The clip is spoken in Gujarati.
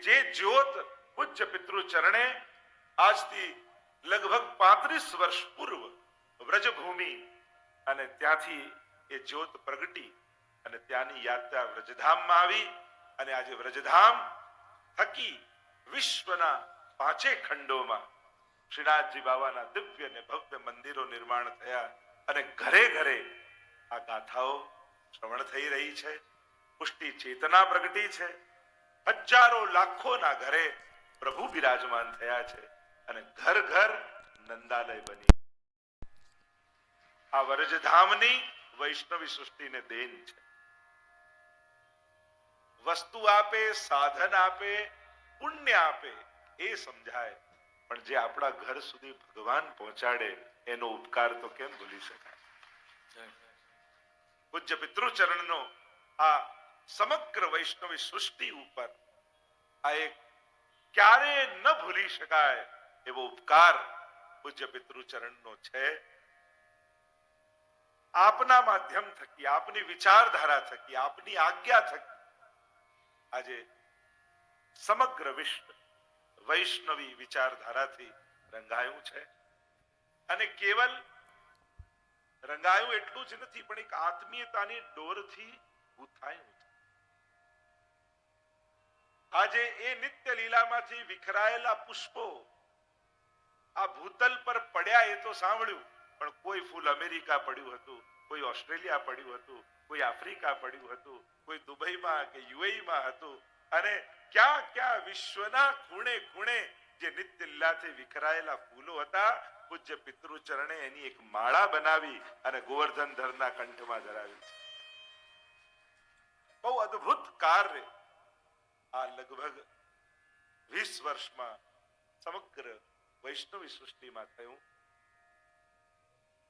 જે જ્યોત પૂજ્ય પિતૃ ચરણે આજથી લગભગ 35 વર્ષ પૂર્વ વ્રજભૂમિ અને ત્યાંથી એ જ્યોત પ્રગટી અને ત્યાંની યાત્રા વ્રજધામમાં આવી અને આજે વ્રજધામ થકી વિશ્વના 5 ખંડોમાં શ્રીનાથજી બાબાના દિવ્ય અને ભવ્ય મંદિરો નિર્માણ થયા અને ઘરે ઘરે આ ગાથાઓ શ્રવણ થઈ રહી છે. પુષ્ટિ ચેતના પ્રગટી છે. હજારો લાખોના ઘરે પ્રભુ બિરાજમાન થયા છે અને ઘર ઘર નંદાલય બની. આ વ્રજધામની વૈષ્ણવી સૃષ્ટિને દેન છે. વસ્તુ આપે, સાધન આપે, પુણ્ય આપે એ સમજાય, પણ જે આપણા ઘર સુધી ભગવાન પહોંચાડે એનો ઉપકાર તો કેમ ભૂલી શકાય. પૂજ્ય પિતૃચરણનો આ સમગ્ર વૈષ્ણવી સૃષ્ટિ ઉપર આ એક ક્યારે ન ભૂલી શકાય એવો ઉપકાર પૂજ્ય પિતૃચરણનો છે. આપના માધ્યમ થકી, આપની વિચારધારા થકી, આપની આજ્ઞા થકી આજે સમગ્ર વિશ્વ વૈષ્ણવી વિચારધારાથી રંગાયું છે. અને કેવલ રંગાયું એટલું જ નથી, પણ એક આત્મીયતાની ડોરથી ગૂંથાયું છે. આજે એ નિત્ય લીલામાંથી વિખરાયેલા પુષ્પો આ ભૂતલ પર પડ્યા એ તો સાંભળ્યું, પણ કોઈ ફૂલ અમેરિકા પડ્યું હતું, કોઈ ઓસ્ટ્રેલિયા પડ્યું હતું, કોઈ આફ્રિકા પડ્યું હતું, કોઈ દુબઈમાં કે યુએઈમાં હતું, અને ક્યાં ક્યાં વિશ્વના ખૂણે ખૂણે જે નિત્ય લીલાથી વિખરાયેલા ફૂલો હતા, પૂજ્ય પિતૃચરણે એની એક માળા બનાવી અને ગોવર્ધનધરના કંઠમાં ધરાવી છે. બહુ અદ્ભુત કાર્ય આ લગભગ 20 વર્ષમાં સમગ્ર વૈષ્ણવી સૃષ્ટિમાં થયું.